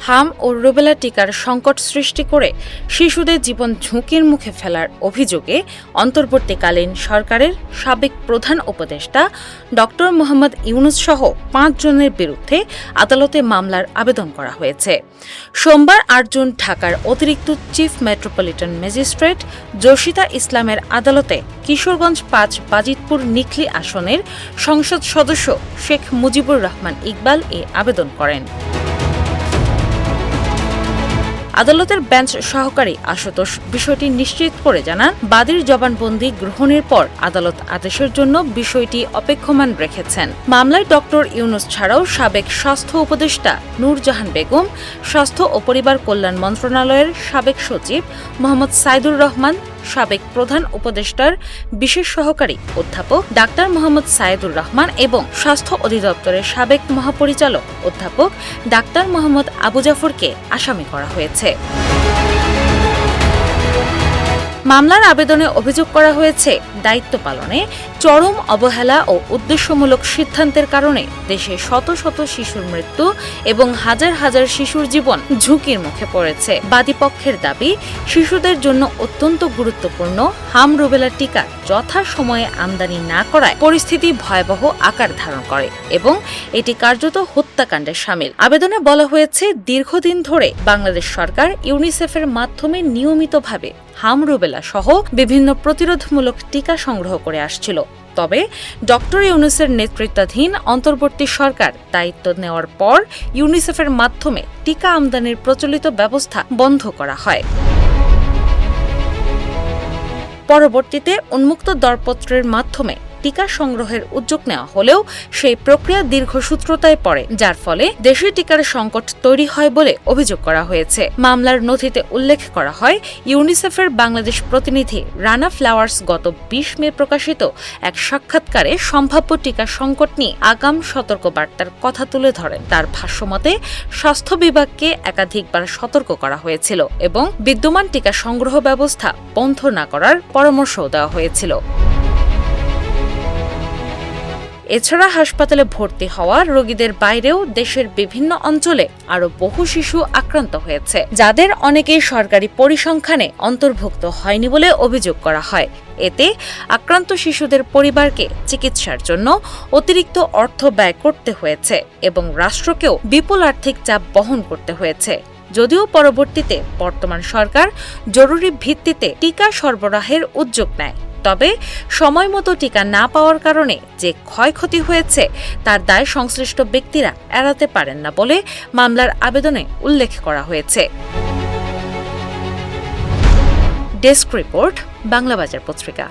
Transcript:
হাম ও রুবেলা টিকার সংকট সৃষ্টি করে শিশুদের জীবন ঝুঁকির মুখে ফেলার অভিযোগে অন্তর্বর্তীকালীন সরকারের সাবেক প্রধান উপদেষ্টা ড. মোহাম্মদ ইউনূস সহ ৫ জনের বিরুদ্ধে আদালতে মামলার আবেদন করা হয়েছে। সোমবার ৮ জুন ঢাকার অতিরিক্ত চিফ মেট্রোপলিটন ম্যাজিস্ট্রেট জসিতা ইসলামের আদালতে কিশোরগঞ্জ ৫ বাজিতপুর নিখলি আসনের সংসদ সদস্য শেখ মুজিবুর রহমান ইকবাল এ আবেদন করেন। আদালতের বেঞ্চ সহকারী আশুতোষ বিষয়টি নিশ্চিত করে জানান, বাদীর জবানবন্দি গ্রহণের পর আদালত আদেশের জন্য বিষয়টি অপেক্ষমান রেখেছেন। মামলায় ড. ইউনূস ছাড়াও সাবেক স্বাস্থ্য উপদেষ্টা নূরজাহান বেগম, স্বাস্থ্য ও পরিবার কল্যাণ মন্ত্রণালয়ের সাবেক সচিব মোহাম্মদ সাইদুর রহমান, সাবেক প্রধান উপদেষ্টার বিশেষ সহকারী অধ্যাপক ডাক্তার মোহাম্মদ সাইদুর রহমান এবং স্বাস্থ্য অধিদপ্তরের সাবেক মহাপরিচালক অধ্যাপক ডাক্তার মোহাম্মদ আবু জাফরকে আসামি করা হয়েছে। মামলার আবেদনে অভিযোগ করা হয়েছে, দায়িত্ব পালনে চরম অবহেলা ও উদ্দেশ্যমূলক সিদ্ধান্তের কারণে দেশে শত শত শিশুর মৃত্যু এবং হাজার হাজার শিশুর জীবন ঝুঁকির মুখে পড়েছে। বাদীপক্ষের দাবি, শিশুদের জন্য অত্যন্ত গুরুত্বপূর্ণ হাম রুবেলা টিকা যথাসময়ে আমদানি না করায় পরিস্থিতি ভয়াবহ আকার ধারণ করে এবং এটি কার্যত হত্যাকাণ্ডের শামিল। আবেদনে বলা হয়েছে, দীর্ঘদিন ধরে বাংলাদেশ সরকার ইউনিসেফের মাধ্যমে নিয়মিতভাবে হাম রুবেলা সহ বিভিন্ন প্রতিরোধমূলক টিকা সংগ্রহ করে আসছিল। তবে ড. ইউনূসের নেতৃত্বাধীন অন্তর্বর্তী সরকার দায়িত্ব নেওয়ার পর ইউনিসেফের মাধ্যমে টিকা আমদানির প্রচলিত ব্যবস্থা বন্ধ করা হয়। পরবর্তীতে উন্মুক্ত দরপত্রের মাধ্যমে টিকা সংগ্রহের উদ্যোগ নেওয়া হলেও সেই প্রক্রিয়া দীর্ঘসূত্রতায় পড়ে, যার ফলে দেশে টিকার সংকট তৈরি হয় বলে অভিযোগ করা হয়েছে। মামলার নথিতে উল্লেখ করা হয়, ইউনিসেফের বাংলাদেশ প্রতিনিধি রানা ফ্লাওয়ার্স গত ২০ মে প্রকাশিত এক সাক্ষাৎকারে সম্ভাব্য টিকা সংকট নিয়ে আগাম সতর্কবার্তার কথা তুলে ধরেন। তার ভাষ্যমতে, স্বাস্থ্য বিভাগকে একাধিকবার সতর্ক করা হয়েছিল এবং বিদ্যমান টিকা সংগ্রহ ব্যবস্থা বন্ধ না করার পরামর্শও দেওয়া হয়েছিল। এছাড়া হাসপাতালে ভর্তি হওয়া রোগীদের বাইরেও দেশের বিভিন্ন অঞ্চলে আরও বহু শিশু আক্রান্ত হয়েছে, যাদের অনেকেই সরকারি পরিসংখ্যানে অন্তর্ভুক্ত হয়নি বলে অভিযোগ করা হয়। এতে আক্রান্ত শিশুদের পরিবারকে চিকিৎসার জন্য অতিরিক্ত অর্থ ব্যয় করতে হয়েছে এবং রাষ্ট্রকেও বিপুল আর্থিক চাপ বহন করতে হয়েছে। যদিও পরবর্তীতে বর্তমান সরকার জরুরি ভিত্তিতে টিকা সরবরাহের উদ্যোগ নেয়, তবে সময়মতো টিকা না পাওয়ার কারণে যে ক্ষয়ক্ষতি হয়েছে তার দায় সংশ্লিষ্ট ব্যক্তিরা এড়াতে পারেন না বলে মামলার আবেদনে উল্লেখ করা হয়েছে। ডেস্ক রিপোর্ট, বাংলাবাজার পত্রিকা।